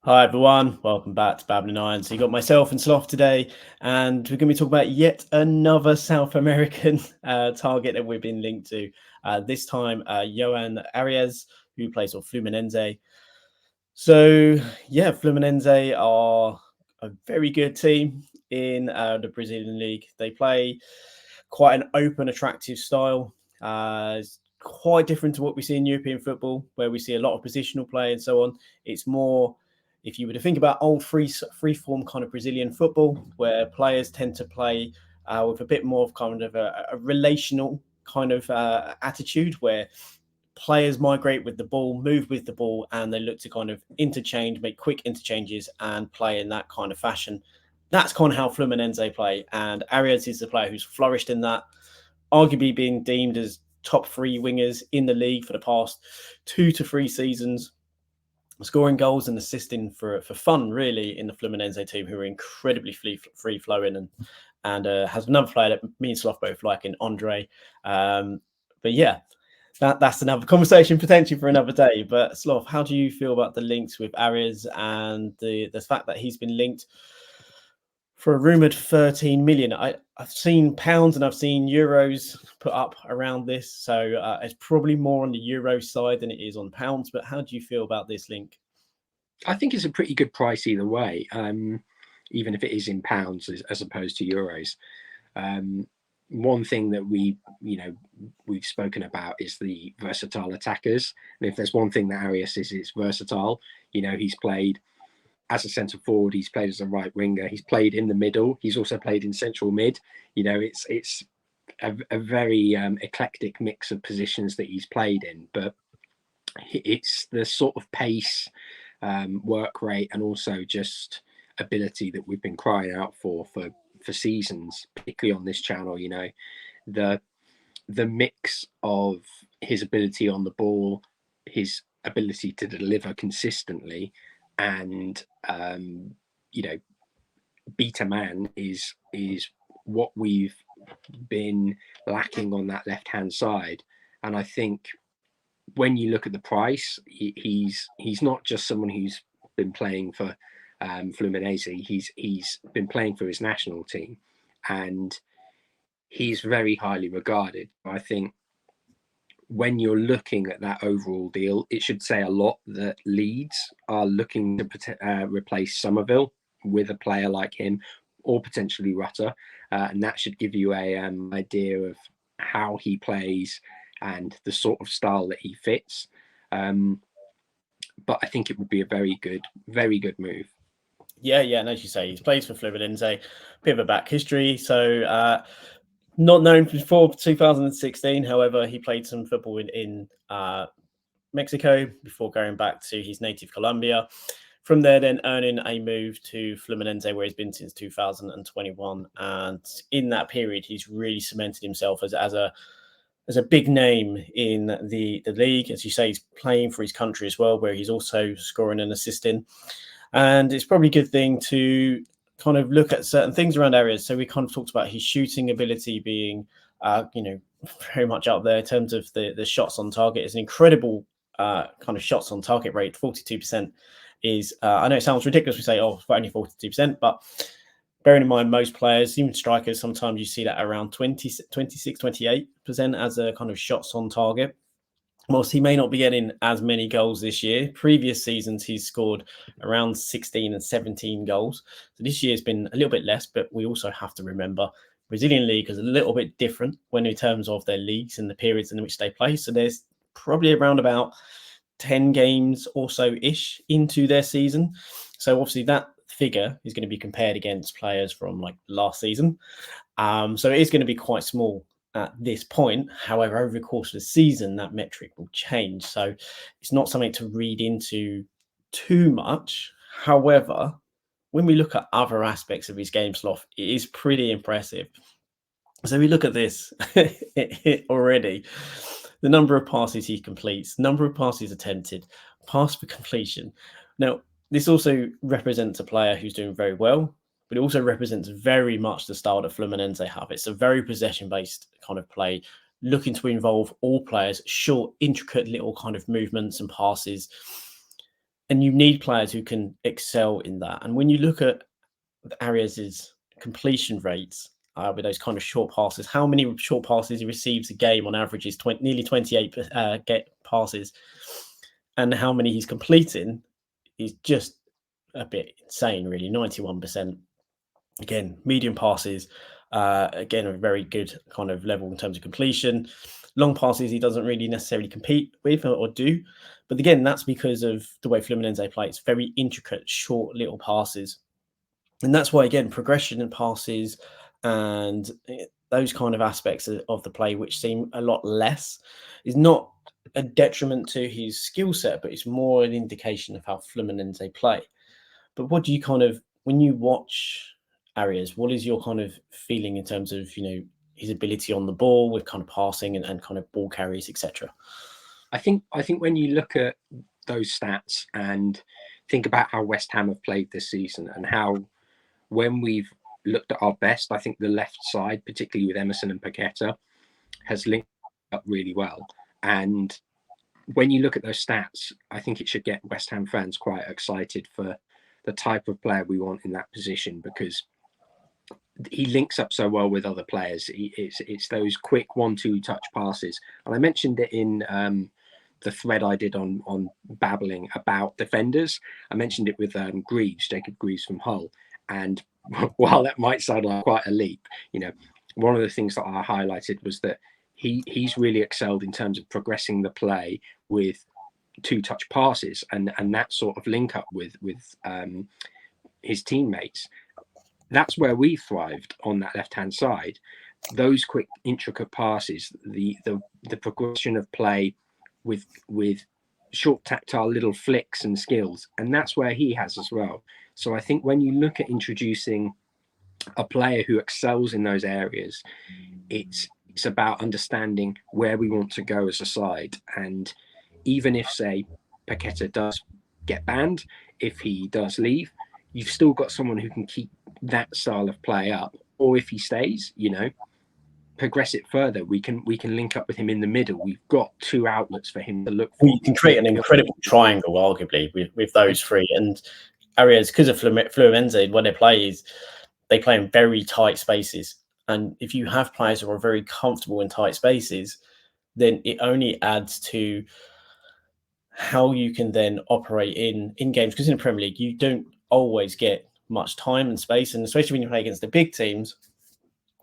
Hi everyone, welcome back to Babbling Iron. So you got myself and Sloth today, and we're going to be talking about yet another South American target that we've been linked to. This time, Jhon Arias, who plays for Fluminense. So yeah, Fluminense are a very good team in the Brazilian league. They play quite an open, attractive style. It's quite different to what we see in European football, where we see a lot of positional play and so on. It's more, if you were to think about old free form kind of Brazilian football, where players tend to play with a bit more of kind of a relational kind of attitude, where players migrate with the ball, move with the ball, and they look to kind of interchange, make quick interchanges, and play in that kind of fashion. That's kind of how Fluminense play, and Árias is the player who's flourished in that, arguably being deemed as top three wingers in the league for the past 2 to 3 seasons, scoring goals and assisting for fun, really, in the Fluminense team, who are incredibly free flowing, and has another player that me and Sloth both like in Andre. But yeah, that's another conversation potentially for another day. But Sloth, how do you feel about the links with Arias and the fact that he's been linked for a rumored 13 million? I've seen pounds and I've seen euros put up around this, so it's probably more on the euro side than it is on pounds. But how do you feel about this link? I think it's a pretty good price either way, even if it is in pounds as opposed to euros. One thing that we've spoken about is the versatile attackers, and if there's one thing that Arias is, it's versatile. He's played as a centre forward, he's played as a right winger, he's played in the middle, he's also played in central mid. It's a very eclectic mix of positions that he's played in, but it's the sort of pace, work rate, and also just ability that we've been crying out for seasons, particularly on this channel. The mix of his ability on the ball, his ability to deliver consistently, and beat a man is what we've been lacking on that left hand side. And I think when you look at the price, he's not just someone who's been playing for Fluminense. He's been playing for his national team, and he's very highly regarded. I think when you're looking at that overall deal, it should say a lot that Leeds are looking to replace Somerville with a player like him, or potentially Rutter, and that should give you a idea of how he plays and the sort of style that he fits. But I think it would be a very good move. Yeah, and as you say, he's played for Fluminense, a bit of a back history. So not known before 2016. However, he played some football in Mexico before going back to his native Colombia. From there, then earning a move to Fluminense, where he's been since 2021. And in that period, he's really cemented himself as a big name in the league. As you say, he's playing for his country as well, where he's also scoring and assisting. And it's probably a good thing to kind of look at certain things around Árias. So we kind of talked about his shooting ability being, very much up there in terms of the shots on target. It's an incredible kind of shots on target rate. 42% is, I know it sounds ridiculous. We say, oh, it's only 42%, but bearing in mind most players, even strikers, sometimes you see that around 26, 28% as a kind of shots on target. Whilst he may not be getting as many goals this year, previous seasons he's scored around 16 and 17 goals. So this year has been a little bit less, but we also have to remember Brazilian league is a little bit different when in terms of their leagues and the periods in which they play. So there's probably around about 10 games or so-ish into their season. So obviously that figure is going to be compared against players from like last season. So it is going to be quite small at this point. However, over the course of the season, that metric will change. So it's not something to read into too much. However, when we look at other aspects of his game, Sloth, it is pretty impressive. So we look at this already. The number of passes he completes, number of passes attempted, pass for completion. Now, this also represents a player who's doing very well, but it also represents very much the style that Fluminense have. It's a very possession-based kind of play, looking to involve all players, short, intricate little kind of movements and passes. And you need players who can excel in that. And when you look at Arias's completion rates with those kind of short passes, how many short passes he receives a game on average is nearly 28 get passes, and how many he's completing is just a bit insane, really. 91%. Again, medium passes, again, a very good kind of level in terms of completion. Long passes, he doesn't really necessarily compete with or do. But again, that's because of the way Fluminense play. It's very intricate, short little passes. And that's why, again, progression and passes and those kind of aspects of the play, which seem a lot less, is not a detriment to his skill set, but it's more an indication of how Fluminense play. But what do you kind of, when you watch Árias, what is your kind of feeling in terms of, his ability on the ball with kind of passing and kind of ball carries, etc.? I think when you look at those stats and think about how West Ham have played this season and how when we've looked at our best, I think the left side, particularly with Emerson and Paqueta, has linked up really well. And when you look at those stats, I think it should get West Ham fans quite excited for the type of player we want in that position, because he links up so well with other players. It's those quick 1-2 touch passes. And I mentioned it in the thread I did on babbling about defenders. I mentioned it with Jacob Greaves from Hull. And while that might sound like quite a leap, one of the things that I highlighted was that he's really excelled in terms of progressing the play with 2-touch passes and that sort of link up with his teammates. That's where we thrived on that left-hand side. Those quick, intricate passes, the progression of play with short, tactile little flicks and skills, and that's where he has as well. So I think when you look at introducing a player who excels in those areas, it's about understanding where we want to go as a side. And even if, say, Paqueta does get banned, if he does leave, you've still got someone who can keep that style of play up. Or if he stays, progress it further. We can link up with him in the middle. We've got 2 outlets for him to look for. You can create an incredible triangle, arguably, with those 3. And Árias, because of Fluminense, when they play in very tight spaces. And if you have players who are very comfortable in tight spaces, then it only adds to how you can then operate in games. Because in the Premier League, you don't always get much time and space. And especially when you play against the big teams,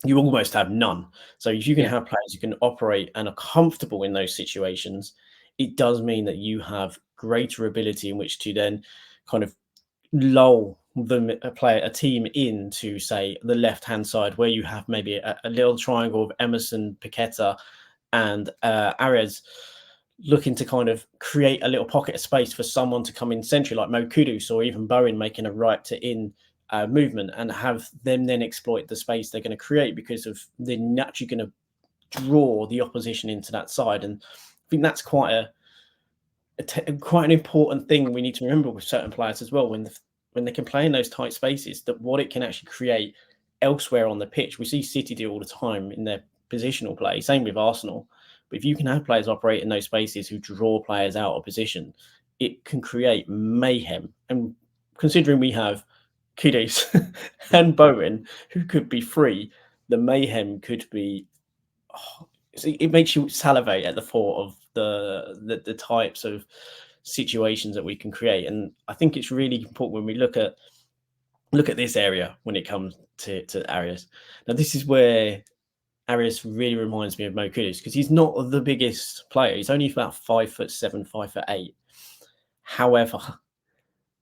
you almost have none. So if you can have players who can operate and are comfortable in those situations, it does mean that you have greater ability in which to then kind of lull a team into, say, the left-hand side, where you have maybe a little triangle of Emerson, Paqueta, and Aras, looking to kind of create a little pocket of space for someone to come in centrally, like Mo Kudus or even Bowen making a right to in movement, and have them then exploit the space they're going to create, because of they're naturally going to draw the opposition into that side. And I think that's quite an important thing we need to remember with certain players as well, when they can play in those tight spaces, that what it can actually create elsewhere on the pitch. We see City do all the time in their positional play, same with Arsenal. But if you can have players operate in those spaces who draw players out of position, it can create mayhem. And considering we have Kudus and Bowen who could be free, the mayhem could be... it makes you salivate at the thought of the types of situations that we can create. And I think it's really important when we look at this area when it comes to Árias. Now, this is where Árias really reminds me of Mo Kudus, because he's not the biggest player. He's only about 5'7", 5'8". However,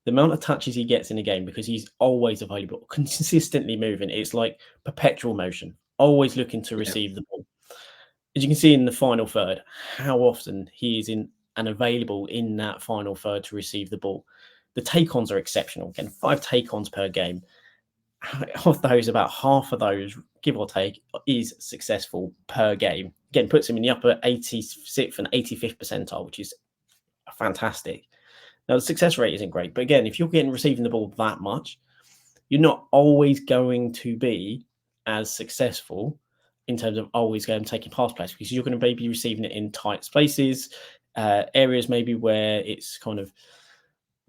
the amount of touches he gets in a game, because he's always available, consistently moving, it's like perpetual motion, always looking to receive the ball. As you can see in the final third, how often he is in and available in that final third to receive the ball. The take-ons are exceptional. Again, 5 take-ons per game. Of those, about half of those, give or take, is successful per game. Again, puts him in the upper 86th and 85th percentile, which is fantastic. Now, the success rate isn't great, but again, if you're receiving the ball that much, you're not always going to be as successful in terms of always going taking pass plays, because you're going to maybe receiving it in tight spaces, areas maybe where it's kind of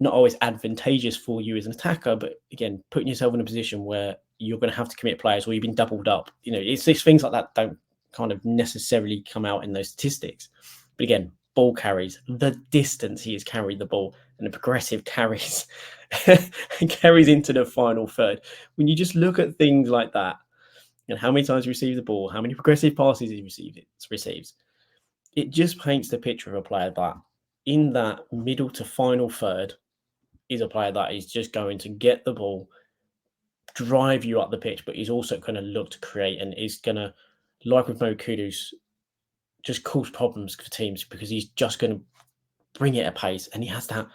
not always advantageous for you as an attacker, but again, putting yourself in a position where you're going to have to commit players or you've been doubled up. It's these things like that don't kind of necessarily come out in those statistics. But again, ball carries, the distance he has carried the ball, and the progressive carries carries into the final third. When you just look at things like that, and how many times he receives the ball, how many progressive passes he receives, it just paints the picture of a player that in that middle to final third is a player that is just going to get the ball, drive you up the pitch, but he's also going to look to create and is going to, like with Mo Kudus, just cause problems for teams because he's just going to bring it at pace, and he has that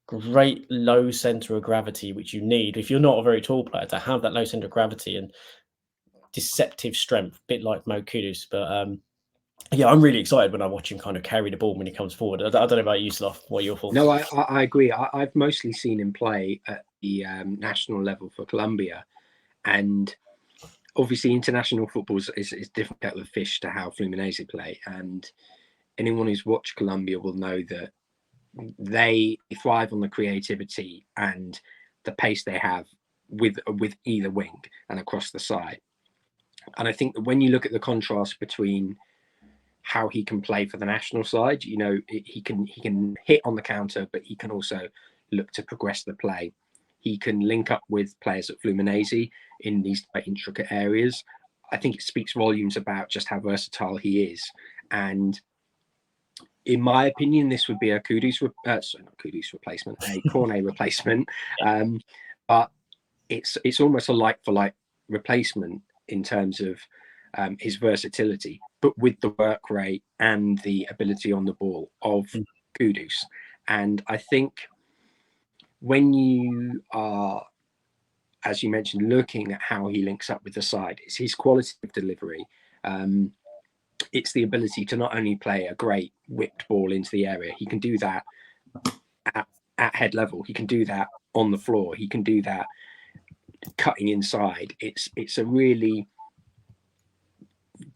great low center of gravity which you need if you're not a very tall player, to have that low center of gravity and deceptive strength, a bit like Mo Kudus. But yeah, I'm really excited when I watch him kind of carry the ball when he comes forward. I don't know about you, Sloth. What are your thoughts? No, I agree. I've mostly seen him play at the national level for Colombia, and obviously international football is different kettle of fish to how Fluminense play. And anyone who's watched Colombia will know that they thrive on the creativity and the pace they have with either wing and across the side. And I think that when you look at the contrast between how he can play for the national side, he can hit on the counter, but he can also look to progress the play. He can link up with players at Fluminense in these intricate areas. I think it speaks volumes about just how versatile he is. And in my opinion, this would be a Kudus replacement, a Cornet replacement. But it's almost a like-for-like replacement in terms of his versatility, but with the work rate and the ability on the ball of Kudus. And I think when you are, as you mentioned, looking at how he links up with the side, it's his quality of delivery. It's the ability to not only play a great whipped ball into the area, he can do that at head level. He can do that on the floor. He can do that cutting inside. It's a really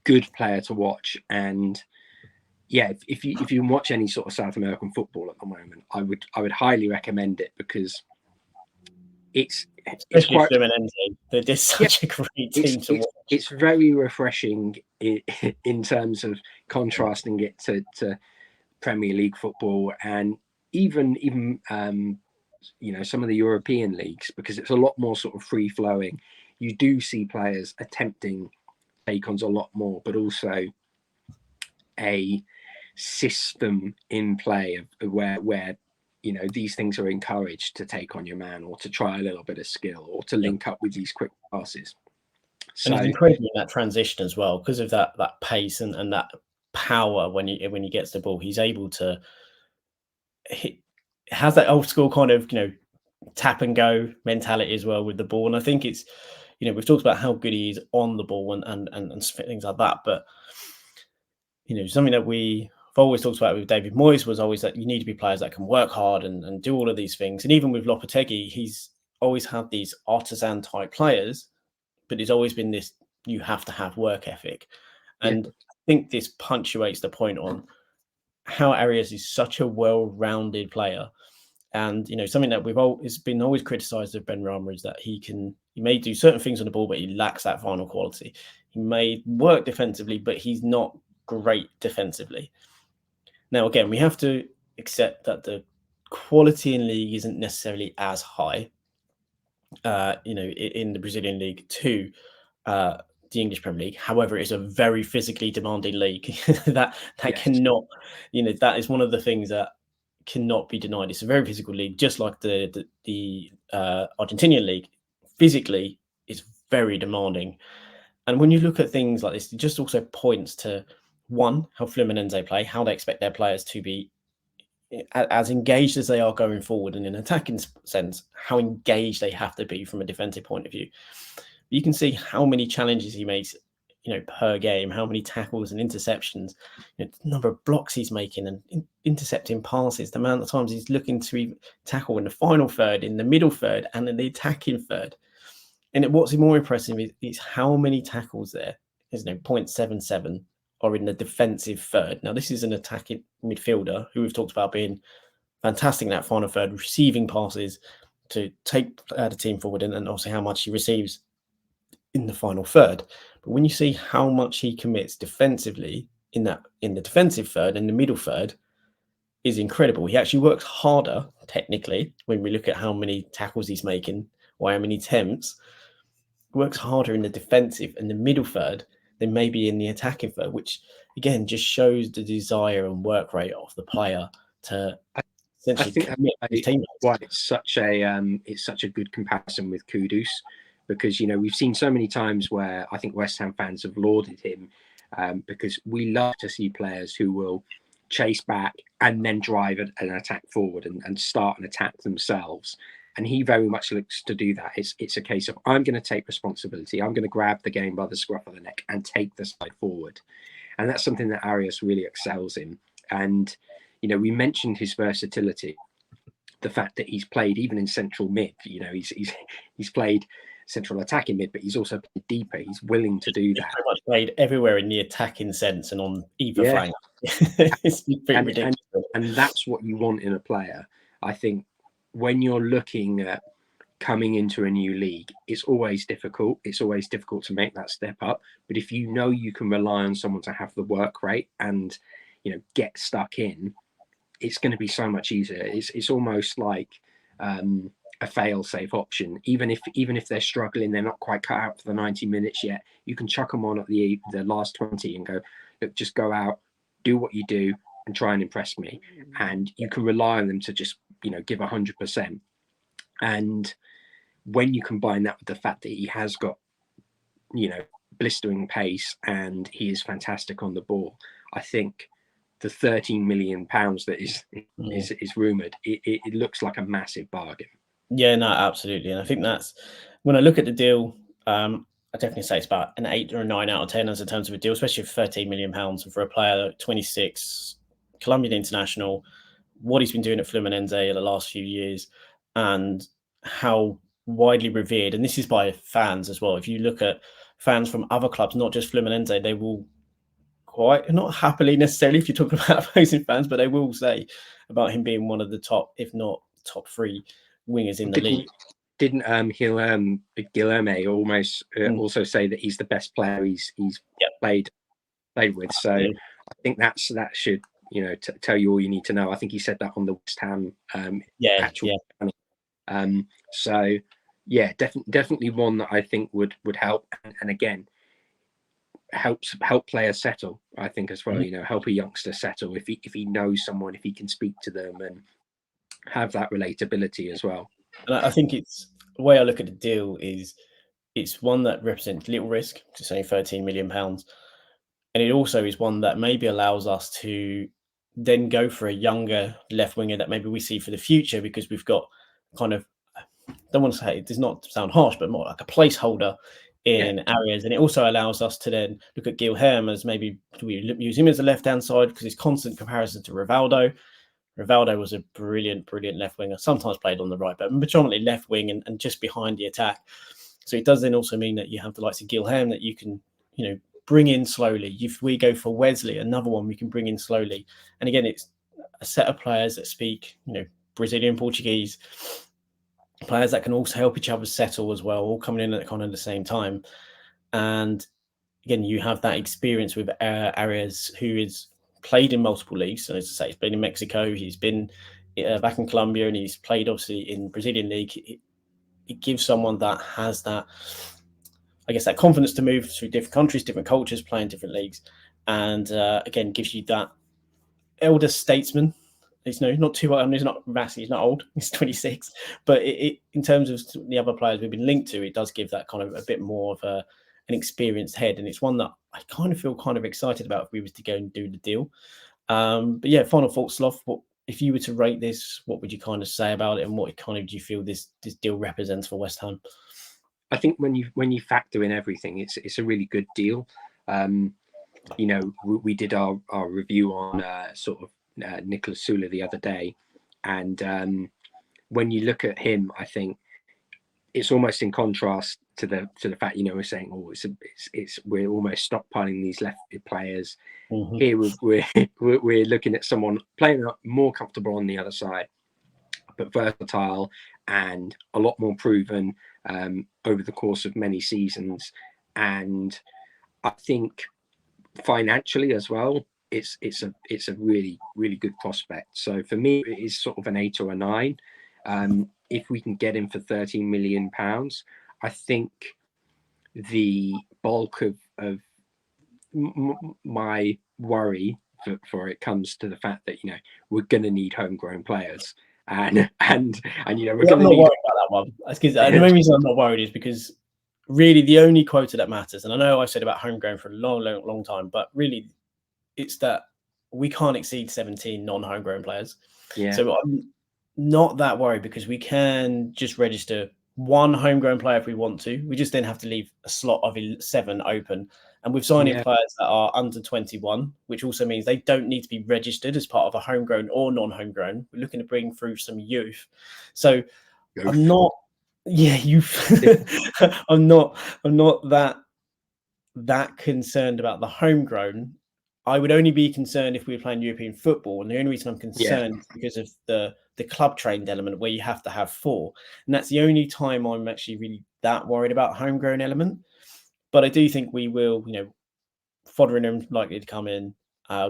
good player to watch. And yeah, if you watch any sort of South American football at the moment, I would highly recommend it, because it's quite, they're just such a great team to watch. It's very refreshing in terms of contrasting it to Premier League football and even some of the European leagues, because it's a lot more sort of free flowing. You do see players attempting take-ons a lot more, but also a system in play of where these things are encouraged to take on your man, or to try a little bit of skill, or to link up with these quick passes. So, and he's incredible in that transition as well, because of that pace and that power when he gets the ball. He's able to has that old school kind of tap and go mentality as well with the ball. And I think it's we've talked about how good he is on the ball and things like that, but something that we've always talked about with David Moyes was always that you need to be players that can work hard and do all of these things. And even with Lopetegui, he's always had these artisan type players, but there's always been this, you have to have work ethic. And I think this punctuates the point on how Árias is such a well-rounded player. And, something that it's been always criticized of Benrahma is that he may do certain things on the ball, but he lacks that final quality. He may work defensively, but he's not great defensively. Now, again, we have to accept that the quality in league isn't necessarily as high, in the Brazilian league to the English Premier League. However, it's a very physically demanding league that cannot, that is one of the things that cannot be denied. It's a very physical league, just like the Argentinian league. Physically, it's very demanding. And when you look at things like this, it just also points to, one, how Fluminense play, how they expect their players to be as engaged as they are going forward, and in an attacking sense, how engaged they have to be from a defensive point of view. You can see how many challenges he makes, per game, how many tackles and interceptions, the number of blocks he's making and intercepting passes, the amount of times he's looking to tackle in the final third, in the middle third, and in the attacking third. And what's more impressive is how many tackles there is, 0.77 are in the defensive third. Now, this is an attacking midfielder who we've talked about being fantastic in that final third, receiving passes to take the team forward, and also how much he receives in the final third. But when you see how much he commits defensively in the defensive third and the middle third, is incredible. He actually works harder technically when we look at how many tackles he's making or how many attempts. Works harder in the defensive and the middle third than maybe in the attacking third, which again just shows the desire and work rate of the player to I essentially think commit to his teammates. why it's such a good comparison with Kudus, because we've seen so many times where I think West Ham fans have lauded him, because we love to see players who will chase back and then drive an attack forward and start an attack themselves. And he very much looks to do that. It's a case of, I'm going to take responsibility. I'm going to grab the game by the scruff of the neck and take the side forward. And that's something that Arias really excels in. And, we mentioned his versatility, the fact that he's played even in central mid. He's played central attacking mid, but he's also played deeper. He's willing to do that. He's pretty much played everywhere in the attacking sense and on either flank. It's pretty ridiculous. And that's what you want in a player. I think when you're looking at coming into a new league, it's always difficult. It's always difficult to make that step up. But if you know you can rely on someone to have the work rate and, get stuck in, it's going to be so much easier. It's almost like a fail-safe option. Even if they're struggling, they're not quite cut out for the 90 minutes yet, you can chuck them on at the last 20 and go, look, just go out, do what you do, and try and impress me. And you can rely on them to just, give 100%. And when you combine that with the fact that he has got, blistering pace and he is fantastic on the ball, I think the 13 million pounds that is rumoured, it looks like a massive bargain. Yeah, no, absolutely. And I think that's, when I look at the deal, I definitely say it's about an 8 or a 9 out of 10 as in terms of a deal, especially for 13 million pounds and for a player 26, Columbian international, what he's been doing at Fluminense in the last few years, and how widely revered. And this is by fans as well. If you look at fans from other clubs, not just Fluminense, they will quite, not happily necessarily if you're talking about opposing fans, but they will say about him being one of the top, if not top 3 wingers in the league. Didn't Guilherme almost also say that he's the best player he's played with? So I think that should tell you all you need to know. I think he said that on the West Ham So definitely one that I think would help, and again help players settle, I think, as well. Help a youngster settle if he knows someone, if he can speak to them and have that relatability as well. And I think it's, the way I look at the deal is, it's one that represents little risk, to say 13 million pounds, and it also is one that maybe allows us to then go for a younger left winger that maybe we see for the future, because we've got kind of, I don't want to say, it does not sound harsh, but more like a placeholder in Árias. And it also allows us to then look at Guilherme as, maybe do we use him as a left-hand side, because his constant comparison to Rivaldo. Rivaldo was a brilliant left winger, sometimes played on the right, but predominantly left wing and just behind the attack. So it does then also mean that you have the likes of Guilherme that you can, bring in slowly. If we go for Wesley, another one we can bring in slowly. And again, it's a set of players that speak, Brazilian, Portuguese, players that can also help each other settle as well, all coming in at kind of the same time. And again, you have that experience with Árias, who is played in multiple leagues. So as I say, he's been in Mexico, he's been back in Colombia, and he's played obviously in Brazilian league. It gives someone that has that, I guess, that confidence to move through different countries, different cultures, play in different leagues, and again gives you that elder statesman. He's not too old. He's not massive. He's not old. He's 26. But in terms of the other players we've been linked to, it does give that kind of a bit more of an experienced head, and it's one that I kind of feel kind of excited about if we was to go and do the deal. But yeah, final thoughts, Sloth. What if you were to rate this? What would you kind of say about it, and what kind of do you feel this deal represents for West Ham? I think when you factor in everything, it's a really good deal. We did our review on Nicolas Sula the other day, and when you look at him, I think it's almost in contrast to the fact, we're saying, oh, it's we're almost stockpiling these left-footed players. Here we're looking at someone playing more comfortable on the other side, but versatile and a lot more proven over the course of many seasons. And I think financially as well, it's a really, really good prospect. So for me, it is sort of an 8 or a 9. If we can get him for £13 million, I think the bulk of my worry for it comes to the fact that we're going to need homegrown players, and we're I'm going not to need. worried about that one. Because the main reason I'm not worried is because really the only quota that matters, and I know I've said about homegrown for a long time, but really it's that we can't exceed 17 non-homegrown players. Yeah. So I'm not that worried because we can just register one homegrown player if we want to. We just then have to leave a slot of 7 open. And we've signed in players that are under 21, which also means they don't need to be registered as part of a homegrown or non-homegrown. We're looking to bring through some youth. So I'm not, I'm not that concerned about the homegrown. I would only be concerned if we were playing European football. And the only reason I'm concerned is because of the club trained element where you have to have 4. And that's the only time I'm actually really that worried about homegrown element. But I do think we will, Fotheringham likely to come in.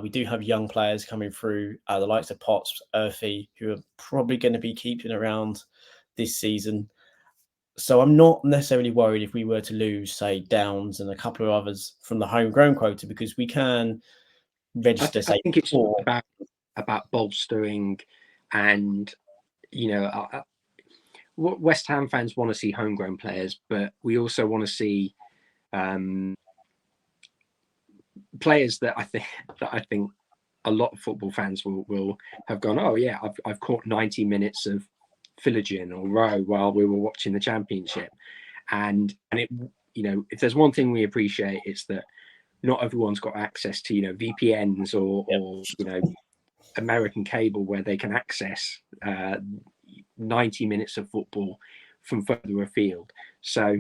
We do have young players coming through, the likes of Potts, Earthy, who are probably going to be keeping around this season. So I'm not necessarily worried if we were to lose, say, Downs and a couple of others from the homegrown quota, because we can register. I think it's about bolstering, and West Ham fans want to see homegrown players, but we also want to see players that I think a lot of football fans will have gone, oh yeah, I've caught 90 minutes of Philogene or Rowe while we were watching the Championship, and it, if there's one thing we appreciate, it's that not everyone's got access to VPNs or American cable where they can access 90 minutes of football from further afield. So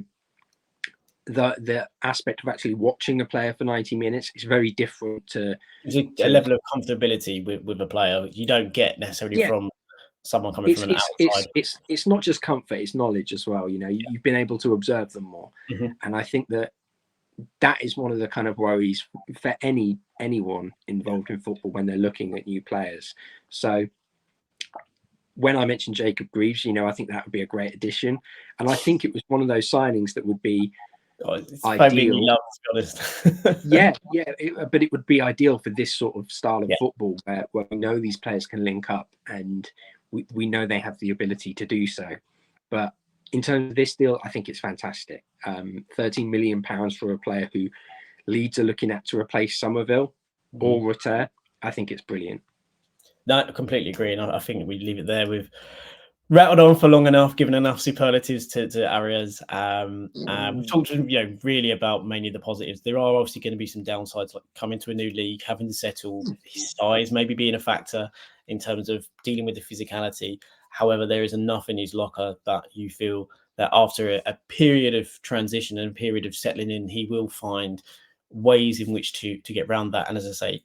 the aspect of actually watching a player for 90 minutes is very different to a level of comfortability with a player you don't get necessarily from someone coming from an outside. It's not just comfort, it's knowledge as well. You've been able to observe them more, and I think that is one of the kind of worries for anyone involved in football when they're looking at new players. So when I mentioned Jacob Greaves, I think that would be a great addition, and I think it was one of those signings that would be ideal. Love, to be honest. But it would be ideal for this sort of style of football where we know these players can link up and we know they have the ability to do so. But in terms of this deal, I think it's fantastic. £13 million for a player who Leeds are looking at to replace Somerville or Rutter. I think it's brilliant. No, I completely agree, and I think we leave it there. We've rattled on for long enough, given enough superlatives to Árias. We've talked, really about mainly the positives. There are obviously going to be some downsides, like coming to a new league, having to settle, his size maybe being a factor in terms of dealing with the physicality. However, there is enough in his locker that you feel that after a period of transition and a period of settling in, he will find ways in which to get around that. And as I say,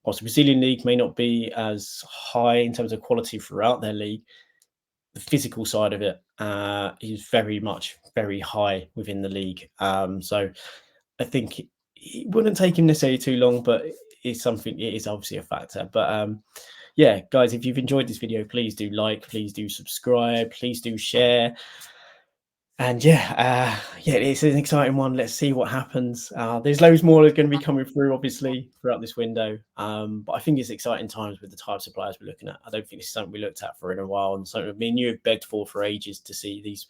whilst the Brazilian league may not be as high in terms of quality throughout their league, the physical side of it is very high within the league. So I think it wouldn't take him necessarily too long, but it's something, it is obviously a factor. But yeah, guys, if you've enjoyed this video, please do like, please do subscribe, please do share. And it's an exciting one. Let's see what happens. There's loads more that are going to be coming through, obviously, throughout this window. But I think it's exciting times with the types of players we're looking at. I don't think this is something we looked at for in a while, and something me and you have begged for ages, to see these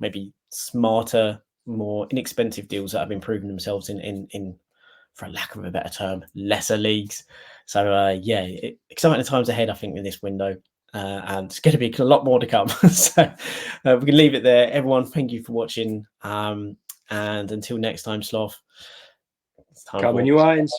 maybe smarter, more inexpensive deals that have been proving themselves in for lack of a better term, lesser leagues. So exciting times ahead, I think, in this window. And it's going to be a lot more to come. So we can leave it there. Everyone, thank you for watching. And until next time, Sloth. Come on, you irons.